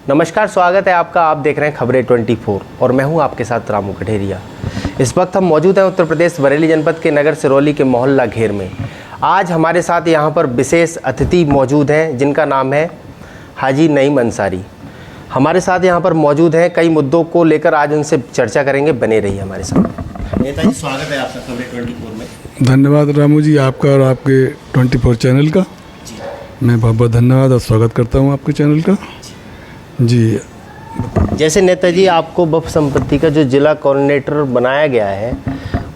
नमस्कार, स्वागत है आपका। आप देख रहे हैं खबरें 24 और मैं हूं आपके साथ रामू कठेरिया। इस वक्त हम मौजूद हैं उत्तर प्रदेश बरेली जनपद के नगर सिरौली के मोहल्ला घेर में। आज हमारे साथ यहां पर विशेष अतिथि मौजूद हैं जिनका नाम है हाजी नईम अंसारी। हमारे साथ यहां पर मौजूद हैं, कई मुद्दों को लेकर आज उनसे चर्चा करेंगे। बने रहिए हमारे साथ। नेताजी, स्वागत है आपका खबरें 24 में। धन्यवाद रामू जी, आपका और आपके 24 चैनल का। मैं बहुत बहुत धन्यवाद और स्वागत करता हूं आपके चैनल का जी। जैसे नेताजी, आपको वक्फ संपत्ति का जो जिला कोऑर्डिनेटर बनाया गया है,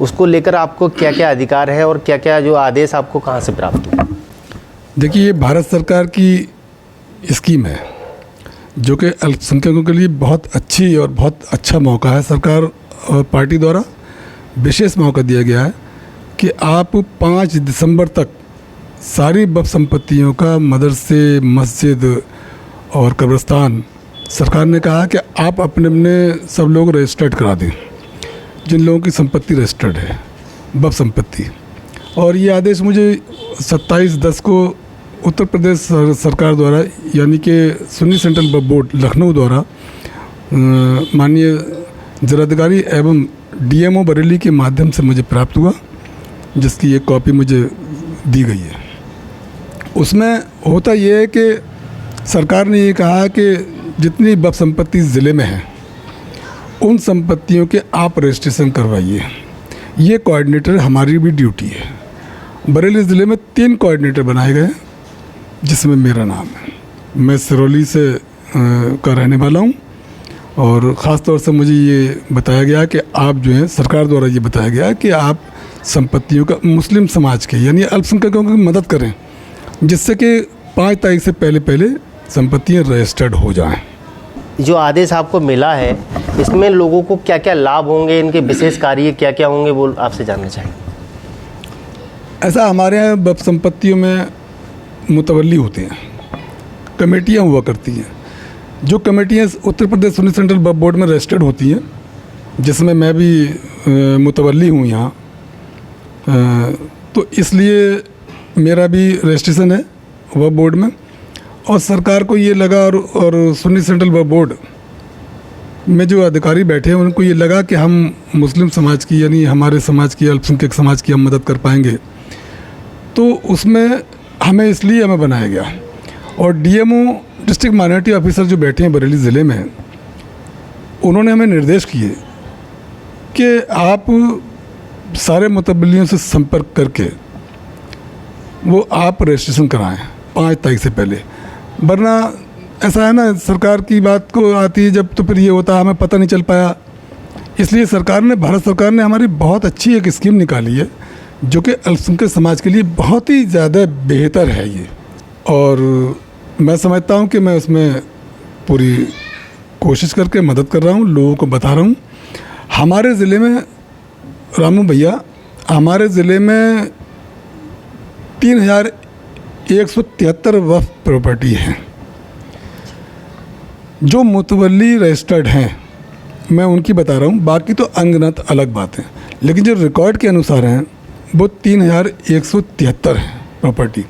उसको लेकर आपको क्या क्या अधिकार है और क्या क्या जो आदेश आपको कहां से प्राप्त हुए? देखिए, ये भारत सरकार की स्कीम है जो कि अल्पसंख्यकों के लिए बहुत अच्छी और बहुत अच्छा मौका है। सरकार और पार्टी द्वारा विशेष मौका दिया गया है कि आप 5 दिसंबर तक सारी वक्फ संपत्तियों का, मदरसे, मस्जिद और कब्रिस्तान, सरकार ने कहा कि आप अपने अपने सब लोग रजिस्टर्ड करा दें जिन लोगों की संपत्ति रजिस्टर्ड है, वक्फ संपत्ति। और ये आदेश मुझे 27/10 को उत्तर प्रदेश सरकार द्वारा, यानी कि सुन्नी सेंट्रल वक्फ बोर्ड लखनऊ द्वारा माननीय जिलाधिकारी एवं डीएमओ बरेली के माध्यम से मुझे प्राप्त हुआ, जिसकी एक कॉपी मुझे दी गई है। उसमें होता ये है कि सरकार ने ये कहा कि जितनी वक्फ संपत्ति ज़िले में है उन संपत्तियों के आप रजिस्ट्रेशन करवाइए। ये कोऑर्डिनेटर हमारी भी ड्यूटी है। बरेली ज़िले में 3 कोऑर्डिनेटर बनाए गए जिसमें मेरा नाम है। मैं सिरौली से का रहने वाला हूँ और ख़ास तौर से मुझे ये बताया गया कि आप जो है, सरकार द्वारा ये बताया गया कि आप संपत्तियों का मुस्लिम समाज के यानी अल्पसंख्यकों की मदद करें, जिससे कि 5 तारीख से पहले संपत्तियाँ रजिस्टर्ड हो जाएं। जो आदेश आपको मिला है, इसमें लोगों को क्या क्या लाभ होंगे, इनके विशेष कार्य क्या क्या होंगे, वो आपसे जानना चाहेंगे। ऐसा हमारे यहाँ वक्फ संपत्तियों में मुतवल्ली होते हैं, कमेटियाँ हुआ करती हैं। जो कमेटियाँ उत्तर प्रदेश सुन्नी सेंट्रल वक्फ बोर्ड में रजिस्टर्ड होती हैं, जिसमें मैं भी मुतवल्ली हूँ यहाँ, तो इसलिए मेरा भी रजिस्ट्रेशन है वक्फ बोर्ड में। और सरकार को ये लगा और सुन्नी सेंट्रल वक्फ बोर्ड में जो अधिकारी बैठे हैं उनको ये लगा कि हम मुस्लिम समाज की, यानी हमारे समाज की, अल्पसंख्यक समाज की हम मदद कर पाएंगे, तो उसमें हमें बनाया गया। और डीएमओ, डिस्ट्रिक्ट माइनॉरिटी ऑफिसर जो बैठे हैं बरेली ज़िले में, उन्होंने हमें निर्देश किए कि आप सारे मुतवल्लियों से संपर्क करके वो आप रजिस्ट्रेशन कराएं 5 तारीख से पहले। वरना ऐसा है ना, सरकार की बात को आती है जब, तो फिर ये होता है हमें पता नहीं चल पाया। इसलिए भारत सरकार ने हमारी बहुत अच्छी एक स्कीम निकाली है जो कि अल्पसंख्यक समाज के लिए बहुत ही ज़्यादा बेहतर है ये। और मैं समझता हूँ कि मैं उसमें पूरी कोशिश करके मदद कर रहा हूँ, लोगों को बता रहा हूँ। हमारे ज़िले में रामू भैया, हमारे ज़िले में 3173 वक्फ प्रॉपर्टी हैं जो मुतवल्ली रजिस्टर्ड हैं। मैं उनकी बता रहा हूँ, बाकी तो अनगिनत अलग बात है, लेकिन जो रिकॉर्ड के अनुसार हैं वो 3173 हैं प्रॉपर्टी।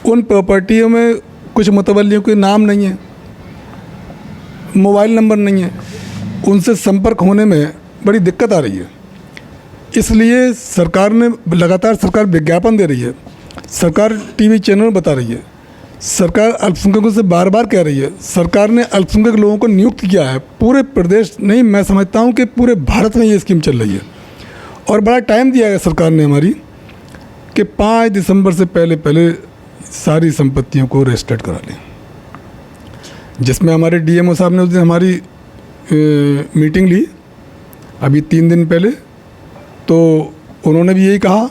उन प्रॉपर्टियों में कुछ मुतवल्लियों के नाम नहीं है, मोबाइल नंबर नहीं है, उनसे संपर्क होने में बड़ी दिक्कत आ रही है। इसलिए सरकार ने लगातार विज्ञापन दे रही है, सरकार टीवी चैनल बता रही है, सरकार अल्पसंख्यकों से बार बार कह रही है। सरकार ने अल्पसंख्यक लोगों को नियुक्त किया है, पूरे प्रदेश नहीं, मैं समझता हूँ कि पूरे भारत में ये स्कीम चल रही है। और बड़ा टाइम दिया है सरकार ने हमारी कि 5 दिसंबर से पहले सारी संपत्तियों को रजिस्टर्ड करा लें। जिसमें हमारे डीएमओ साहब ने उस दिन हमारी मीटिंग ली अभी 3 दिन पहले, तो उन्होंने भी यही कहा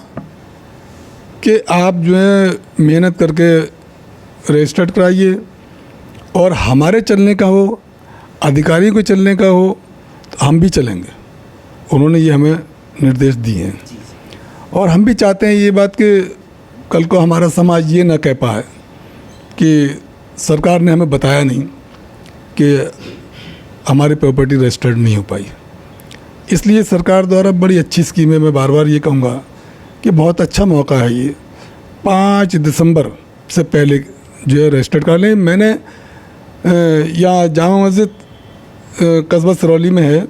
कि आप जो है मेहनत करके रजिस्टर्ड कराइए, और हमारे चलने का हो, अधिकारी को चलने का हो, तो हम भी चलेंगे। उन्होंने ये हमें निर्देश दिए हैं। और हम भी चाहते हैं ये बात कि कल को हमारा समाज ये ना कह पाए कि सरकार ने हमें बताया नहीं कि हमारी प्रॉपर्टी रजिस्टर्ड नहीं हो पाई। इसलिए सरकार द्वारा बड़ी अच्छी स्कीम है। मैं बार बार ये कहूँगा कि बहुत अच्छा मौका है ये। 5 दिसंबर से पहले जो है रजिस्टर्ड कर लें। मैंने या जामा मस्जिद कस्बा सिरौली में है,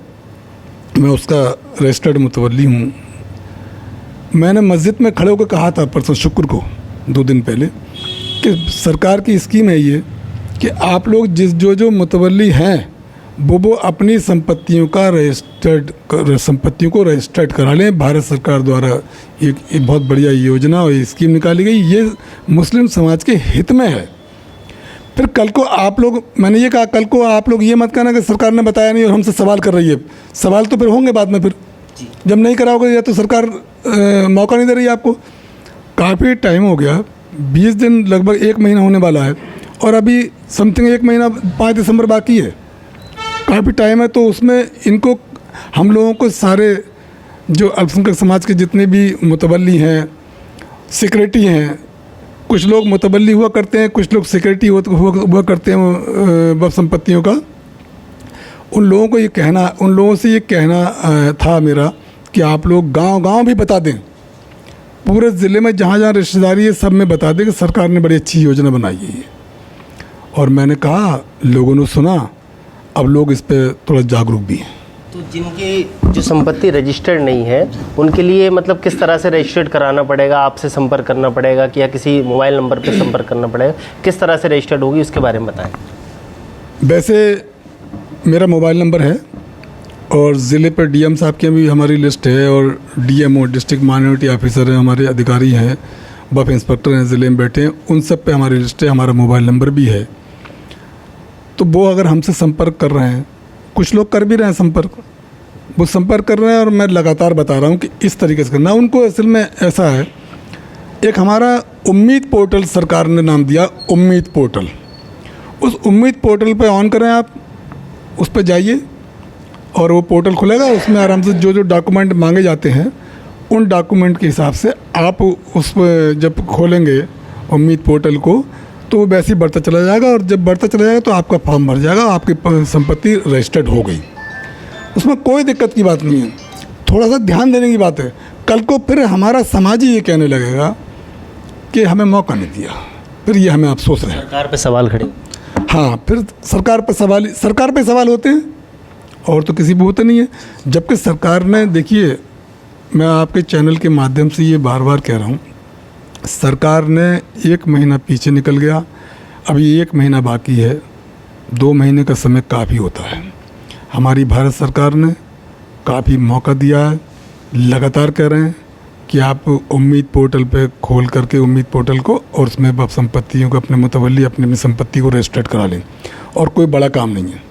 मैं उसका रजिस्टर्ड मुतवल्ली हूँ। मैंने मस्जिद में खड़े होकर कहा था परसों शुक्र को 2 दिन पहले कि सरकार की स्कीम है ये कि आप लोग जो मुतवल्ली हैं वो अपनी संपत्तियों को रजिस्टर्ड करा लें। भारत सरकार द्वारा एक बहुत बढ़िया योजना और स्कीम निकाली गई, ये मुस्लिम समाज के हित में है। फिर कल को आप लोग, मैंने ये कहा कल को आप लोग ये मत कहना कि सरकार ने बताया नहीं और हमसे सवाल कर रही है। सवाल तो फिर होंगे बाद में, फिर जब नहीं कराओगे या तो सरकार मौका नहीं दे रही है आपको। काफ़ी टाइम हो गया, 20 दिन लगभग 1 महीना होने वाला है और अभी समथिंग 1 महीना 5 दिसंबर बाकी है। काफ़ी टाइम है, तो उसमें इनको हम लोगों को सारे जो अल्पसंख्यक समाज के जितने भी मुतवल्ली हैं, सिक्योरिटी हैं, कुछ लोग मुतवल्ली हुआ करते हैं, कुछ लोग सिक्योरिटी हुआ करते हैं वक्फ संपत्तियों का, उन लोगों से ये कहना था मेरा कि आप लोग गांव-गांव भी बता दें, पूरे ज़िले में जहाँ जहाँ रिश्तेदारी है सब में बता दें कि सरकार ने बड़ी अच्छी योजना बनाई है ये। और मैंने कहा, लोगों ने सुना, अब लोग इस पे थोड़ा जागरूक भी हैं। तो जिनकी जो संपत्ति रजिस्टर्ड नहीं है उनके लिए मतलब किस तरह से रजिस्टर्ड कराना पड़ेगा? आपसे संपर्क करना पड़ेगा कि या किसी मोबाइल नंबर पर संपर्क करना पड़ेगा? किस तरह से रजिस्टर्ड होगी उसके बारे में बताएं। वैसे मेरा मोबाइल नंबर है और ज़िले पर डीएम साहब की भी हमारी लिस्ट है और डीएमओ डिस्ट्रिक्ट माइनॉरिटी ऑफिसर हैं, हमारे अधिकारी हैं, वक्फ इंस्पेक्टर हैं, ज़िले में बैठे हैं, उन सब पे हमारी लिस्ट है, हमारा मोबाइल नंबर भी है। तो वो अगर हमसे संपर्क कर रहे हैं, कुछ लोग कर भी रहे हैं संपर्क, वो संपर्क कर रहे हैं और मैं लगातार बता रहा हूँ कि इस तरीके से करना। उनको असल में ऐसा है, एक हमारा उम्मीद पोर्टल सरकार ने नाम दिया, उम्मीद पोर्टल। उस उम्मीद पोर्टल पे ऑन करें आप, उस पर जाइए और वो पोर्टल खुलेगा, उसमें आराम से जो डॉक्यूमेंट मांगे जाते हैं उन डॉक्यूमेंट के हिसाब से आप उस पर जब खोलेंगे उम्मीद पोर्टल को तो वो वैसे ही बढ़ता चला जाएगा और जब बढ़ता चला जाएगा तो आपका फॉर्म भर जाएगा, आपकी संपत्ति रजिस्टर्ड हो गई। उसमें कोई दिक्कत की बात नहीं है, थोड़ा सा ध्यान देने की बात है। कल को फिर हमारा समाज ही ये कहने लगेगा कि हमें मौका नहीं दिया, फिर ये हमें अफसोस रहे। सरकार पे सवाल खड़े, हाँ, फिर सरकार पे सवाल होते हैं और तो किसी भी होते नहीं है। जबकि सरकार ने, देखिए मैं आपके चैनल के माध्यम से ये बार बार कह रहा हूँ, सरकार ने 1 महीना पीछे निकल गया, अभी 1 महीना बाकी है, 2 महीने का समय काफ़ी होता है। हमारी भारत सरकार ने काफ़ी मौका दिया है, लगातार कह रहे हैं कि आप उम्मीद पोर्टल पे खोल करके उम्मीद पोर्टल को और उसमें आप संपत्तियों को, अपने मुतवल्ली अपनी संपत्ति को रजिस्टर्ड करा लें। और कोई बड़ा काम नहीं है,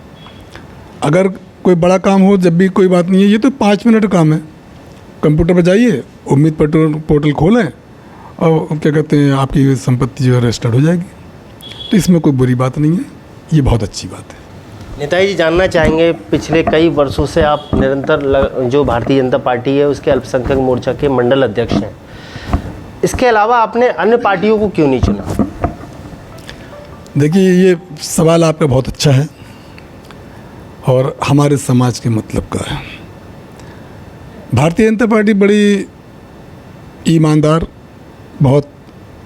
अगर कोई बड़ा काम हो जब भी कोई बात नहीं है, ये तो 5 मिनट का काम है। कंप्यूटर पर जाइए, उम्मीद पोर्टल खोलें और क्या कहते हैं, आपकी संपत्ति जो है रजिस्टर्ड हो जाएगी। तो इसमें कोई बुरी बात नहीं है, ये बहुत अच्छी बात है। नेताजी जी, जानना चाहेंगे, पिछले कई वर्षों से आप निरंतर जो भारतीय जनता पार्टी है उसके अल्पसंख्यक मोर्चा के मंडल अध्यक्ष हैं, इसके अलावा आपने अन्य पार्टियों को क्यों नहीं चुना? देखिए, ये सवाल आपका बहुत अच्छा है और हमारे समाज के मतलब का है। भारतीय जनता पार्टी बड़ी ईमानदार, बहुत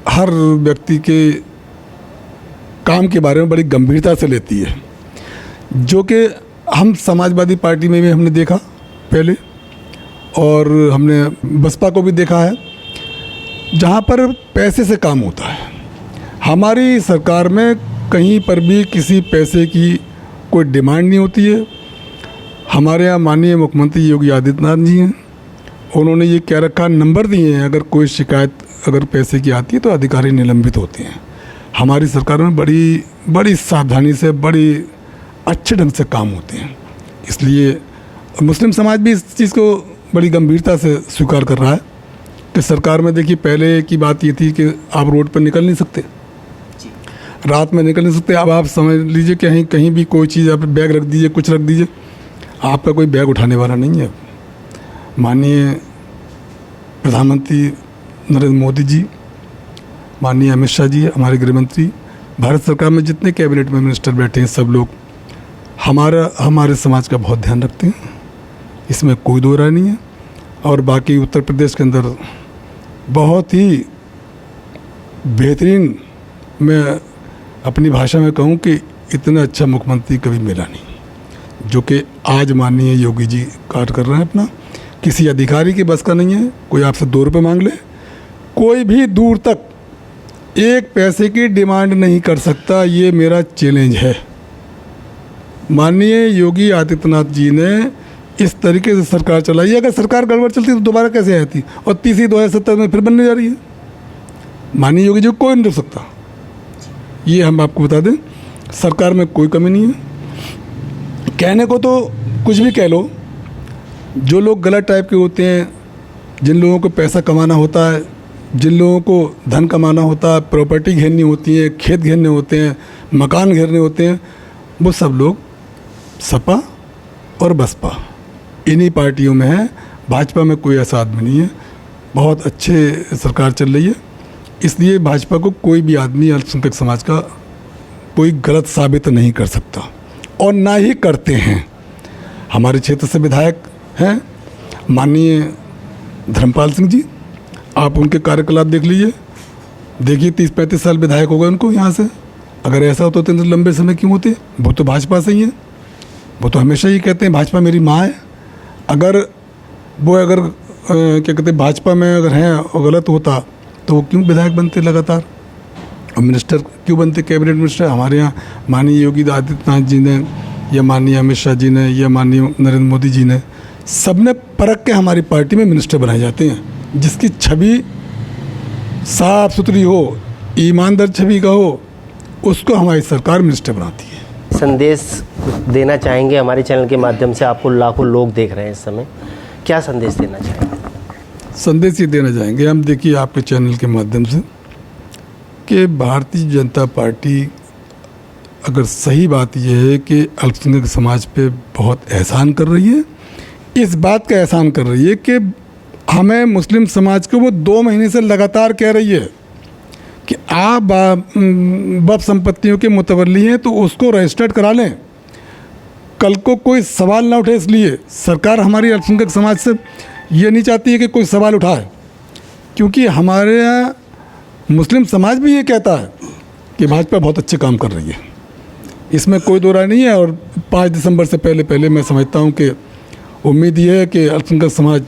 हर व्यक्ति के काम के बारे में बड़ी गंभीरता से लेती है, जो कि हम समाजवादी पार्टी में भी हमने देखा पहले और हमने बसपा को भी देखा है, जहाँ पर पैसे से काम होता है। हमारी सरकार में कहीं पर भी किसी पैसे की कोई डिमांड नहीं होती है। हमारे यहाँ माननीय मुख्यमंत्री योगी आदित्यनाथ जी हैं, उन्होंने ये कह रखा, नंबर दिए हैं, अगर कोई शिकायत अगर पैसे की आती है तो अधिकारी निलंबित होते हैं। हमारी सरकार में बड़ी सावधानी से, बड़ी अच्छे ढंग से काम होते हैं, इसलिए मुस्लिम समाज भी इस चीज़ को बड़ी गंभीरता से स्वीकार कर रहा है कि सरकार में, देखिए पहले की बात ये थी कि आप रोड पर निकल नहीं सकते, रात में निकल नहीं सकते। अब आप समझ लीजिए कि कहीं भी कोई चीज़, आप बैग रख दीजिए, कुछ रख दीजिए, आपका कोई बैग उठाने वाला नहीं है। माननीय प्रधानमंत्री नरेंद्र मोदी जी, माननीय अमित शाह जी, हमारे गृहमंत्री, भारत सरकार में जितने कैबिनेट में मिनिस्टर बैठे हैं, सब लोग हमारे समाज का बहुत ध्यान रखते हैं, इसमें कोई दो राय नहीं है। और बाकी उत्तर प्रदेश के अंदर बहुत ही बेहतरीन, मैं अपनी भाषा में कहूँ कि इतना अच्छा मुख्यमंत्री कभी मिला नहीं, जो कि आज माननीय योगी जी कार्य कर रहे हैं अपना। किसी अधिकारी की बस का नहीं है, कोई आपसे 2 रुपये मांग ले, कोई भी दूर तक 1 पैसे की डिमांड नहीं कर सकता। ये मेरा चैलेंज है। माननीय योगी आदित्यनाथ जी ने इस तरीके से सरकार चलाई है। अगर सरकार गड़बड़ चलती तो दोबारा कैसे आती, और तीसरी 2070 में फिर बनने जा रही है। माननीय योगी जी को कोई नहीं रोक सकता, ये हम आपको बता दें। सरकार में कोई कमी नहीं है। कहने को तो कुछ भी कह लो, जो लोग गलत टाइप के होते हैं, जिन लोगों को पैसा कमाना होता है, जिन लोगों को धन कमाना होता है, प्रॉपर्टी घेरनी होती है, खेत घेरने होते हैं, मकान घेरने होते हैं, वो सब लोग सपा और बसपा इन्हीं पार्टियों में है। भाजपा में कोई ऐसा आदमी नहीं है। बहुत अच्छे सरकार चल रही है, इसलिए भाजपा को कोई भी आदमी अल्पसंख्यक समाज का कोई गलत साबित नहीं कर सकता, और ना ही करते हैं। हमारे क्षेत्र से विधायक हैं माननीय धर्मपाल सिंह जी, आप उनके कार्यकलाप देख लीजिए। देखिए 30-35 साल विधायक हो गए उनको यहाँ से। अगर ऐसा होता तो इतने लंबे समय क्यों होते? वो तो भाजपा से ही है। वो तो हमेशा ही कहते हैं भाजपा मेरी माँ है। अगर क्या कहते हैं, भाजपा में अगर हैं और गलत होता तो वो क्यों विधायक बनते लगातार, और मिनिस्टर क्यों बनते, कैबिनेट मिनिस्टर? हमारे यहाँ माननीय योगी आदित्यनाथ जी ने, या माननीय अमित शाह जी ने, या माननीय नरेंद्र मोदी जी ने, सबने परख के हमारी पार्टी में मिनिस्टर बनाए जाते हैं, जिसकी छवि साफ सुथरी हो, ईमानदार छवि का हो, उसको हमारी सरकार मिनिस्टर बनाती है। संदेश देना चाहेंगे हमारे चैनल के माध्यम से? आपको लाखों लोग देख रहे हैं इस समय, क्या संदेश देना चाहेंगे? संदेश ये देना चाहेंगे हम, देखिए आपके चैनल के माध्यम से, कि भारतीय जनता पार्टी अगर सही बात यह है कि अल्पसंख्यक समाज पे बहुत एहसान कर रही है, इस बात का एहसान कर रही है कि हमें मुस्लिम समाज को वो 2 महीने से लगातार कह रही है कि आप बप संपत्तियों के मुतवल्ली हैं तो उसको रजिस्टर्ड करा लें। कल को कोई सवाल ना उठे, इसलिए सरकार हमारी अल्पसंख्यक समाज से ये नहीं चाहती है कि कोई सवाल उठाए, क्योंकि हमारे यहाँ मुस्लिम समाज भी ये कहता है कि भाजपा बहुत अच्छे काम कर रही है, इसमें कोई दो राय नहीं है। और 5 दिसंबर से पहले मैं समझता हूँ कि उम्मीद ये है कि अल्पसंख्यक समाज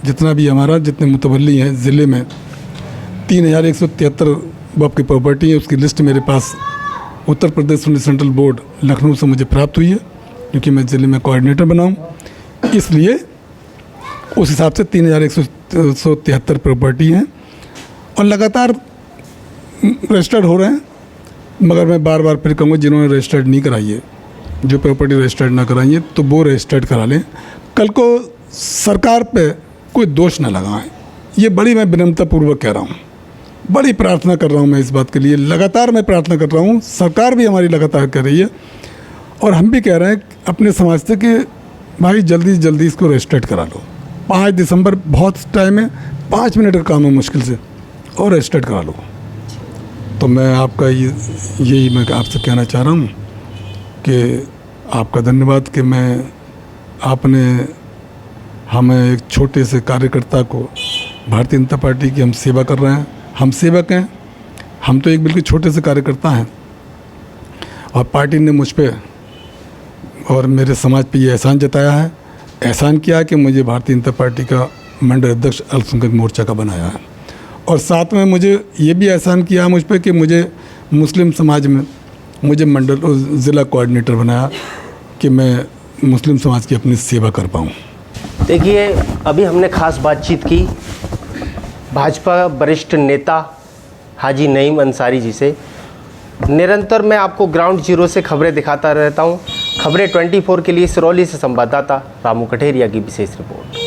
जितना भी हमारा, जितने मुतवल्ली हैं ज़िले में, 3173 वक्फ की प्रॉपर्टी है, उसकी लिस्ट मेरे पास उत्तर प्रदेश सेंट्रल बोर्ड लखनऊ से मुझे प्राप्त हुई है, क्योंकि मैं ज़िले में कोऑर्डिनेटर बना हूँ। इसलिए उस हिसाब से 3173 प्रॉपर्टी हैं और लगातार रजिस्टर्ड हो रहे हैं। मगर मैं बार बार फिर कहूँगा, जिन्होंने रजिस्टर्ड नहीं कराई है, जो प्रॉपर्टी रजिस्टर्ड ना कराई है, तो वो रजिस्टर्ड करा लें। कल को सरकार पे कोई दोष न लगाएं, ये बड़ी मैं विनम्रतापूर्वक कह रहा हूँ, बड़ी प्रार्थना कर रहा हूँ मैं इस बात के लिए। लगातार मैं प्रार्थना कर रहा हूँ, सरकार भी हमारी लगातार कर रही है, और हम भी कह रहे हैं अपने समाज से कि भाई जल्दी से जल्दी इसको रजिस्टर्ड करा लो। 5 दिसंबर बहुत टाइम है, 5 मिनट का काम है मुश्किल से, और रजिस्टर्ड करा लो। तो मैं आपका यही मैं आपसे कहना चाह रहा हूँ कि आपका धन्यवाद कि आपने हमें एक छोटे से कार्यकर्ता को, भारतीय जनता पार्टी की हम सेवा कर रहे हैं, हम सेवक हैं, हम तो एक बिल्कुल छोटे से कार्यकर्ता हैं, और पार्टी ने मुझ पे और मेरे समाज पे ये एहसान जताया है, एहसान किया है कि मुझे भारतीय जनता पार्टी का मंडल अध्यक्ष अल्पसंख्यक मोर्चा का बनाया है, और साथ में मुझे ये भी एहसान किया है मुझ पे कि मुझे मुस्लिम समाज में मुझे मंडल ज़िला कोऑर्डिनेटर बनाया कि मैं मुस्लिम समाज की अपनी सेवा कर पाऊँ। देखिए, अभी हमने खास बातचीत की भाजपा वरिष्ठ नेता हाजी नईम अंसारी जी से। निरंतर मैं आपको ग्राउंड जीरो से खबरें दिखाता रहता हूं। खबरें 24 के लिए सिरौली से संवाददाता रामू कठेरिया की विशेष रिपोर्ट।